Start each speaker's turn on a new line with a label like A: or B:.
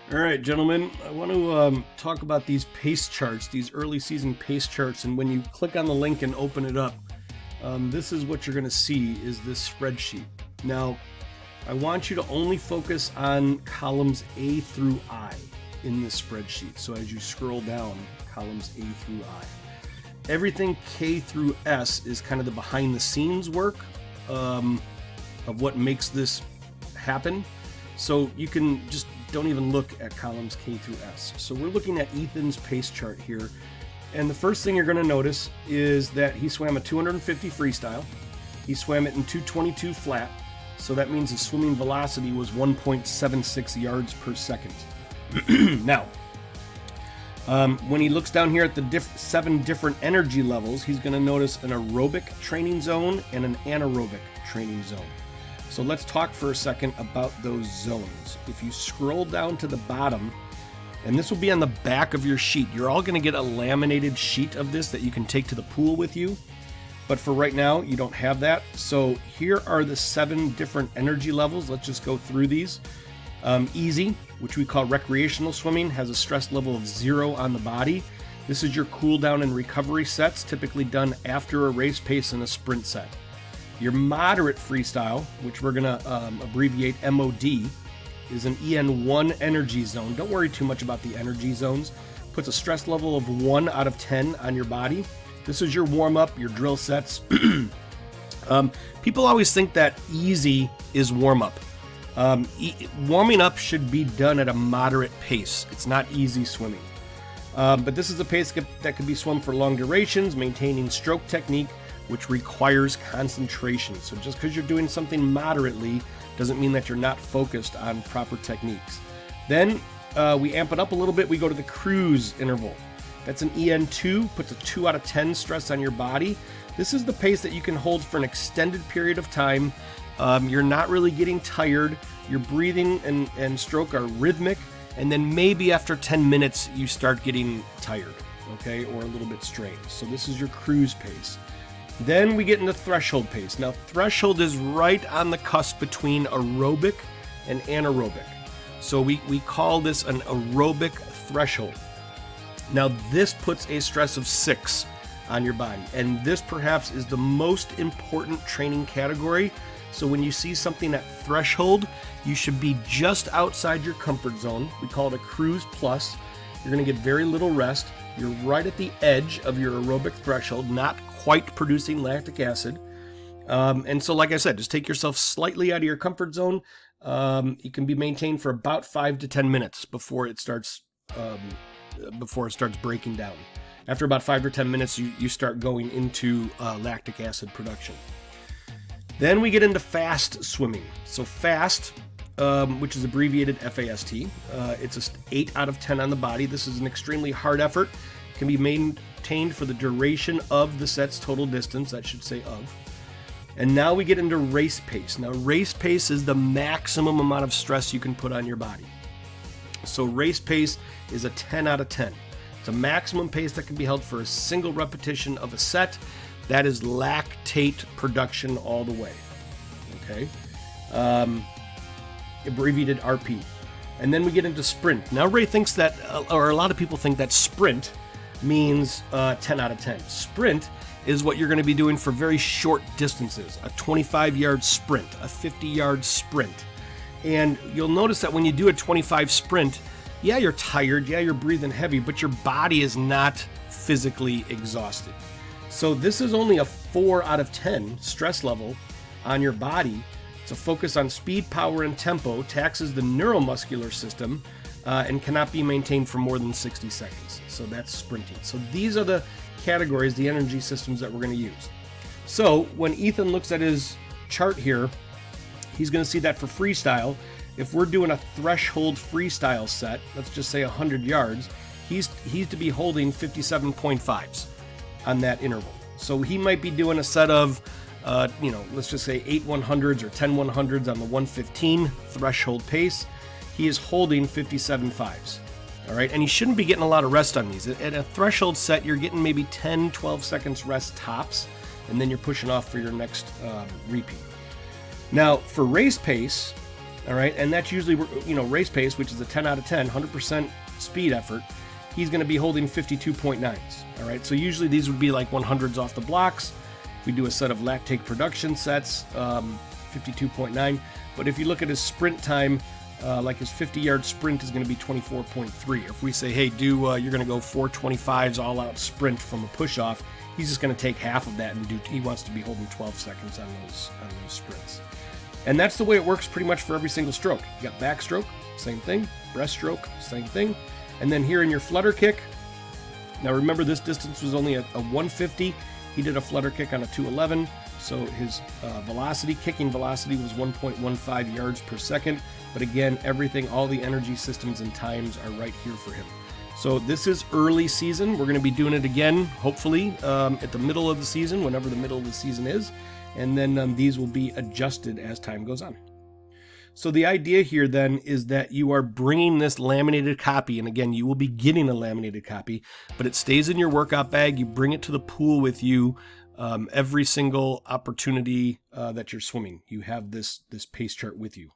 A: All right, gentlemen, I want to talk about these pace charts, these early season pace charts. And when you click on the link and open it up, this is what you're going to see is this spreadsheet. Now, I want you to only focus on columns A through I in this spreadsheet. So as you scroll down, columns A through I. Everything K through S is kind of the behind the scenes work of what makes this happen. So you can just don't even look at columns K through S. So we're looking at Ethan's pace chart here. And the first thing you're going to notice is that he swam a 250 freestyle. He swam it in 222 flat. So that means his swimming velocity was 1.76 yards per second. Now, when he looks down here at the 7 different energy levels, he's going to notice an aerobic training zone and an anaerobic training zone. So let's talk for a second about those zones. If you scroll down to the bottom, and this will be on the back of your sheet, you're all going to get a laminated sheet of this that you can take to the pool with you. But for right now, you don't have that. So here are the 7 different energy levels. Let's just go through these. Easy, which we call recreational swimming, has a stress level of 0 on the body. This is your cool down and recovery sets, typically done after a race pace and a sprint set. Your moderate freestyle, which we're going to abbreviate MOD, is an EN1 energy zone. Don't worry too much about the energy zones. Puts a stress level of 1 out of 10 on your body. This is your warm-up, your drill sets. People always think that easy is warm-up. Warming up should be done at a moderate pace. It's not easy swimming. But this is a pace that can be swum for long durations, maintaining stroke technique, which requires concentration. So just because you're doing something moderately doesn't mean that you're not focused on proper techniques. Then we amp it up a little bit. We go to the cruise interval. That's an EN2, puts a 2 out of 10 stress on your body. This is the pace that you can hold for an extended period of time. You're not really getting tired. Your breathing and stroke are rhythmic. And then maybe after 10 minutes, you start getting tired, okay, or a little bit strained. So this is your cruise pace. Then we get into threshold pace. Now, threshold is right on the cusp between aerobic and anaerobic. So we call this an aerobic threshold. Now, this puts a stress of 6 on your body. And this perhaps is the most important training category. So when you see something at threshold, you should be just outside your comfort zone. We call it a cruise plus. You're going to get very little rest. You're right at the edge of your aerobic threshold, not quite producing lactic acid. And so, like I said, just take yourself slightly out of your comfort zone. It can be maintained for about 5 to 10 minutes before it starts breaking down. After about 5 or 10 minutes, you start going into lactic acid production. Then we get into fast swimming. So fast, which is abbreviated FAST, it's an 8 out of 10 on the body. This is an extremely hard effort. It can be maintained for the duration of the set's total distance, that should say of. And now we get into race pace. Now, race pace is the maximum amount of stress you can put on your body. So race pace is a 10 out of 10. It's a maximum pace that can be held for a single repetition of a set. That is lactate production all the way, okay? Abbreviated RP. And then we get into sprint. Now, Ray thinks that, or a lot of people think that sprint means 10 out of 10. Sprint is what you're going to be doing for very short distances, a 25-yard sprint, a 50-yard sprint. And you'll notice that when you do a 25 sprint, yeah, you're tired, yeah, you're breathing heavy, but your body is not physically exhausted. So this is only a 4 out of 10 stress level on your body. It's a focus on speed, power, and tempo, taxes the neuromuscular system, and cannot be maintained for more than 60 seconds. So that's sprinting. So these are the categories, the energy systems that we're going to use. So when Ethan looks at his chart here, he's going to see that for freestyle, if we're doing a threshold freestyle set, let's just say 100 yards, he's to be holding 57.5s on that interval. So he might be doing a set of, let's just say 8 100s or 10 100s on the 115 threshold pace. He is holding 57.5s. All right, and he shouldn't be getting a lot of rest on these. At a threshold set, you're getting maybe 10, 12 seconds rest tops, and then you're pushing off for your next repeat. Now, for race pace, All right, and that's usually, race pace, which is a 10 out of 10, 100% speed effort. He's going to be holding 52.9s. All right, so usually these would be like 100s off the blocks. We do a set of lactate production sets, 52.9. But if you look at his sprint time, like his 50-yard sprint is going to be 24.3. If we say, hey, you're going to go 425s all-out sprint from a push-off, he's just going to take half of that and he wants to be holding 12 seconds on those sprints. And that's the way it works pretty much for every single stroke. You got backstroke, same thing. Breaststroke, same thing. And then here in your flutter kick, now remember this distance was only a 150. He did a flutter kick on a 211, so his kicking velocity was 1.15 yards per second. But again, all the energy systems and times are right here for him. So this is early season. We're going to be doing it again, hopefully, at the middle of the season, whenever the middle of the season is. And then these will be adjusted as time goes on. So the idea here then is that you are bringing this laminated copy, and again, you will be getting a laminated copy, but it stays in your workout bag. You bring it to the pool with you every single opportunity that you're swimming. You have this pace chart with you.